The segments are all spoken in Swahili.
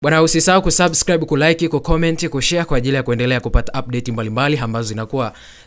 Bwana usisahau kusubscribe, kulike, kucomment, kushare kwa ajili ya kuendelea kupata update mbalimbali ambazo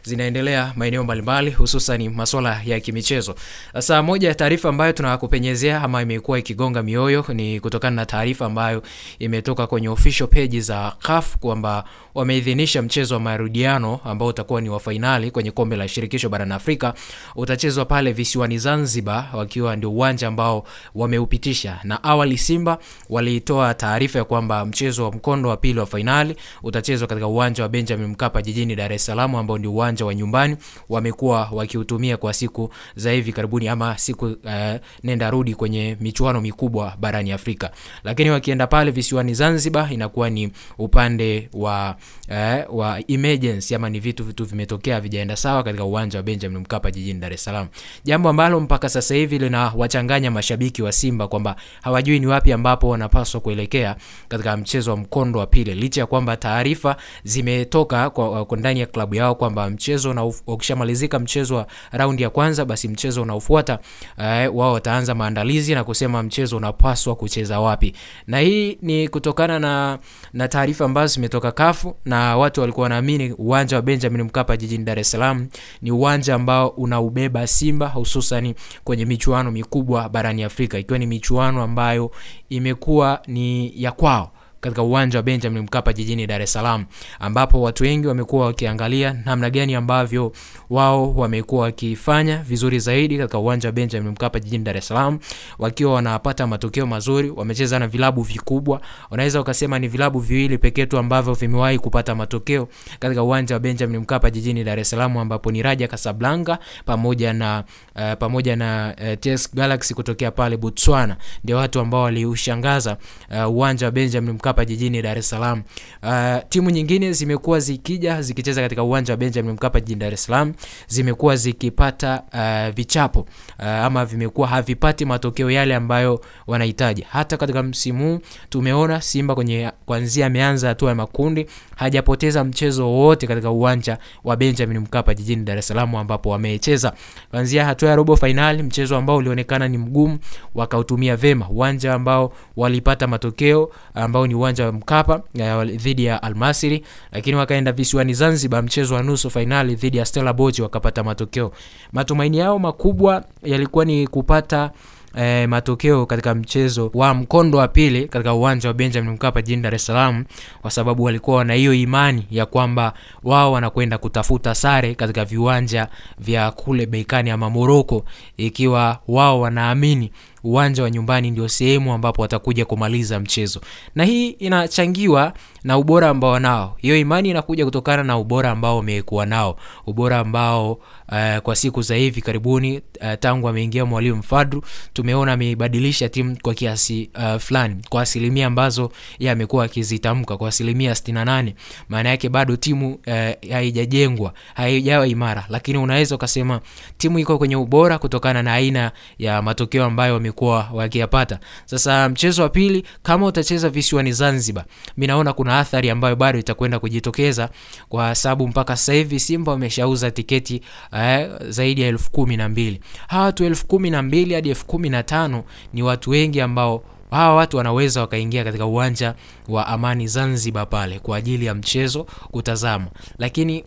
zinaendelea maeneo mbalimbali hususan masuala ya kimichezo. Sasa moja ya taarifa ambayo tunakupenyezea ama imekuwa ikigonga mioyo ni kutokana na taarifa ambayo imetoka kwenye official page za CAF kwamba wameidhinisha mchezo wa marudiano ambao utakuwa ni wa finali kwenye kombe la shirikisho barani Afrika. Utachezwa pale visiwani Zanzibar, wakiwa ndio uwanja ambao wameupitisha. Na awali Simba walitoa taarifa kwamba mchezo wa mkondo wa pili wa finali utachezwa katika uwanja wa Benjamin Mkapa jijini Dar es Salaam, ambao ndio uwanja wa nyumbani wamekuwa wakiutumia kwa siku za hivi karibuni ama siku nenda rudi kwenye michuano mikubwa barani Afrika. Lakini wakienda pale visiwani Zanzibar inakuwa ni upande wa emergency ama ni vitu vimetokea vijaenda sawa katika uwanja wa Benjamin Mkapa jijini Dar es Salaam. Jambo ambalo mpaka sasa hivi linawachanganya mashabiki wa Simba kwamba hawajui ni wapi ambapo wanapaswa kuelekea katika mchezo wa mkondo wa pili, licha ya kwamba taarifa zimetoka kwa ndani ya klabu yao kwamba mchezo na ukishamalizika mchezo wa raundi ya kwanza, basi mchezo unaofuata wao wataanza maandalizi na kusema mchezo unapaswa kucheza wapi. Na hii ni kutokana na taarifa ambazo zimetoka CAF, na watu walikuwa wanaamini uwanja wa Benjamin Mkapa jijini Dar es Salaam ni uwanja ambao unaubeba Simba hususan kwenye michuano mikubwa barani Afrika, ikiwa ni michuano ambayo imekuwa ni ya kwao katika uwanja wa Benjamin Mkapa jijini Dar es Salaam, ambapo watu wengi wamekuwa wakiangalia namna gani ambavyo wao wamekuwa wakifanya vizuri zaidi katika uwanja wa Benjamin Mkapa jijini Dar es Salaam, wakiwa wanapata matokeo mazuri. Wamecheza na vilabu vikubwa, unaweza ukasema ni vilabu viwili pekee tu ambavyo vimewahi kupata matokeo katika uwanja wa Benjamin Mkapa jijini Dar es Salaam, ambapo ni Raja Casablanca pamoja na TS Galaxy kutokea pale Botswana. Ndio watu ambao waliushangaza uwanja wa Benjamin Mkapa jijini Dar es Salaam. Timu nyingine zimekuwa zikicheza katika uwanja wa Benjamin Mkapa jijini Dar es Salaam, zimekuwa zikipata vichapo ama vimekuwa havipati matokeo yale ambayo wanahitaji. Hata katika msimu tumeona Simba kuanzia ameanza hatua ya makundi hajapoteza mchezo wote katika uwanja wa Benjamin Mkapa jijini Dar es Salaam, ambapo wamecheza kuanzia hatua ya robo finali, mchezo ambao ulionekana ni mgumu wakautumia vema, uwanja ambao walipata matokeo ambao ni uwanja wa Mkapa dhidi ya Al Masry, lakini wakaenda visiwani Zanzibar mchezo wa nusu finali dhidi ya Stella Bochi wakapata matokeo. Matumaini yao makubwa yalikuwa ni kupata matokeo katika mchezo wa mkondo wa pili katika uwanja wa Benjamin Mkapa jijini Dar es Salaam, kwa sababu walikuwa na hiyo imani ya kwamba wao wanakwenda kutafuta sare katika viwanja vya kule Beikani ama Morocco, ikiwa wao wanaamini uwanja wa nyumbani ndio sehemu ambapo watakuja kumaliza mchezo. Na hii inachangiwa na ubora ambao nao. Hiyo imani inakuja kutokana na ubora ambao wamekuwa nao, ubora ambao kwa siku za hivi karibuni tangu ameingia mwalimu Fadru tumeona amebadilisha timu kwa kiasi fulani, kwa asilimia ambazo yeye amekuwa akizitamka kwa asilimia 68. Maana yake bado timu haijajengwa, haijawa imara, lakini unaweza ukasema timu iko kwenye ubora kutokana na aina ya matokeo ambayo wamekuwa wakiyapata. Sasa mchezo wa pili kama utacheza visiwani Zanzibar, mimi naona kuna athari ambayo bado itakwenda kujitokeza, kwa sababu mpaka sasa hivi Simba wameshauza tiketi zaidi ya 12,000. Hawa watu 12,000 hadi 15,000 ni watu wengi ambao hawa watu wanaweza wakaingia katika uwanja wa Amani Zanzibar pale kwa ajili ya mchezo kutazama, lakini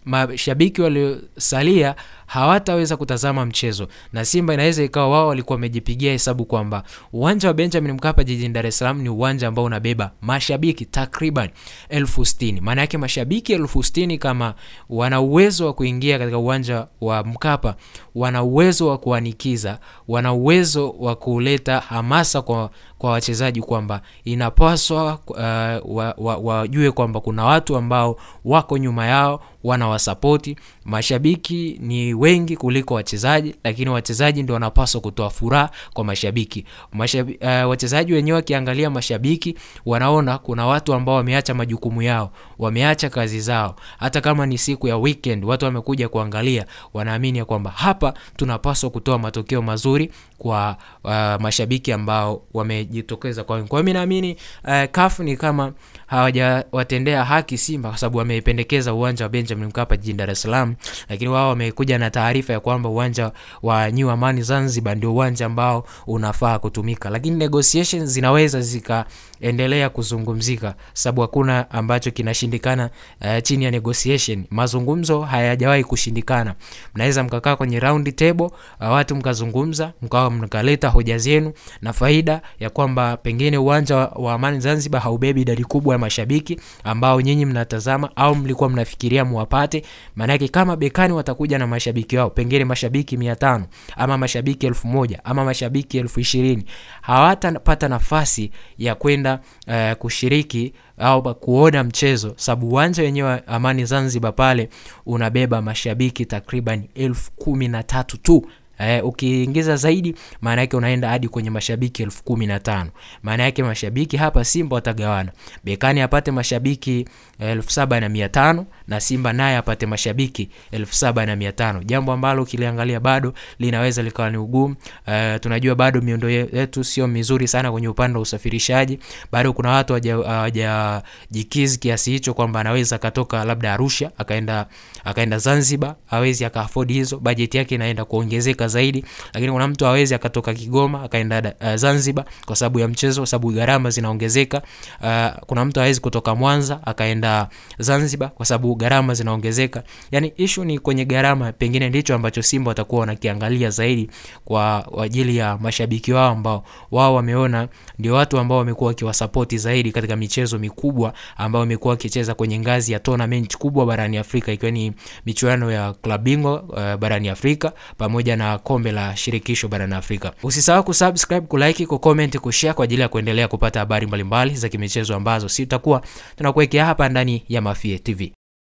mashabiki waliosalia hawataweza kutazama mchezo. Na Simba inaweza ikawa wao walikuwa wamejipigia hesabu kwamba uwanja wa Benjamin Mkapa jijini Dar es Salaam ni uwanja ambao unabeba mashabiki takriban 60,000. Maana yake mashabiki 60,000 kama wana uwezo wa kuingia katika uwanja wa Mkapa, wana uwezo wa kuanikiza, wana uwezo wa kuleta hamasa kwa wachezaji kwamba inapaswa wajue kwamba kuna watu ambao wako nyuma yao wanawasapoti. Mashabiki ni wengi kuliko wachezaji, lakini wachezaji ndio wanapaswa kutoa furaha kwa mashabiki. Wachezaji wenyewe wakiangalia mashabiki wanaona kuna watu ambao wameacha majukumu yao, wameacha kazi zao, hata kama ni siku ya weekend watu wamekuja kuangalia, wanaamini kwamba hapa tunapaswa kutoa matokeo mazuri kwa mashabiki ambao wamejitokeza kwa. Kwa mimi naamini CAF ni kama hawajawatendea haki Simba kwa sababu wameipendekeza uwanja wa Benjamin Mkapa jijini Dar es Salaam, lakini wao wamekuja na taarifa ya kwamba uwanja wa New Amani Zanzibar ndio uwanja ambao unafaa kutumika, lakini negotiations zinaweza zikaendelea kuzungumzika, sababu hakuna ambacho kinashindikana chini ya negotiation. Mazungumzo hayajawahi kushindikana. Mnaweza mkakaa kwenye round table, watu mkazungumza, mkaleta hoja zenu, na faida ya kwamba pengine uwanja wa Amani Zanzibar haubebi idadi kubwa ya mashabiki ambao nyinyi mnatazama au mlikuwa mnafikiria muwapate. Maana yake kama Bekani watakuja na mashabiki wao, pengine mashabiki 500 ama mashabiki 1000 ama mashabiki 20,000, hawatapata nafasi ya kwenda kushiriki au kuona mchezo, sababu uwanja wenyewe Amani Zanzibar pale unabeba mashabiki takriban 13,000 tu. Ukiingiza zaidi maana yake unaenda hadi kwenye mashabiki 15,000. Maana yake mashabiki hapa Simba watagawana. Bekani apate mashabiki 7,500 na Simba naye apate mashabiki 7,500. Jambo ambalo kiliangalia bado linaweza likawa ni ugumu. Tunajua bado miundo yetu sio mizuri sana kwenye upande wa usafirishaji. Bado kuna watu hawajajikizi kiasi hicho kwamba anaweza katoka labda Arusha akaenda Zanzibar, hawezi aka-afford hizo, budget yake inaenda kuongezeka zaidi. Lakini kuna mtu hawezi akatoka Kigoma akaenda Zanzibar kwa sababu ya mchezo, kwa sababu gharama zinaongezeka. Kuna mtu hawezi kutoka Mwanza akaenda Zanzibar kwa sababu gharama zinaongezeka. Yani issue ni kwenye gharama, pengine ndicho ambacho Simba watakuwa wanakiangalia zaidi kwa ajili ya mashabiki wao ambao wao wameona ndio watu ambao wamekuwa wakiwasupport zaidi katika michezo mikubwa ambao wamekuwa wakicheza kwenye ngazi ya tournament kubwa barani Afrika, ikiwa ni michuano ya klabu bingwa barani Afrika pamoja na kombe la shirikisho barani Afrika. Usisahau kusubscribe, kulike, kucomment, kushare kwa ajili ya kuendelea kupata habari mbalimbali za kimichezo ambazo sitakuwa tunakuwekea hapa ndani ya Mafie TV.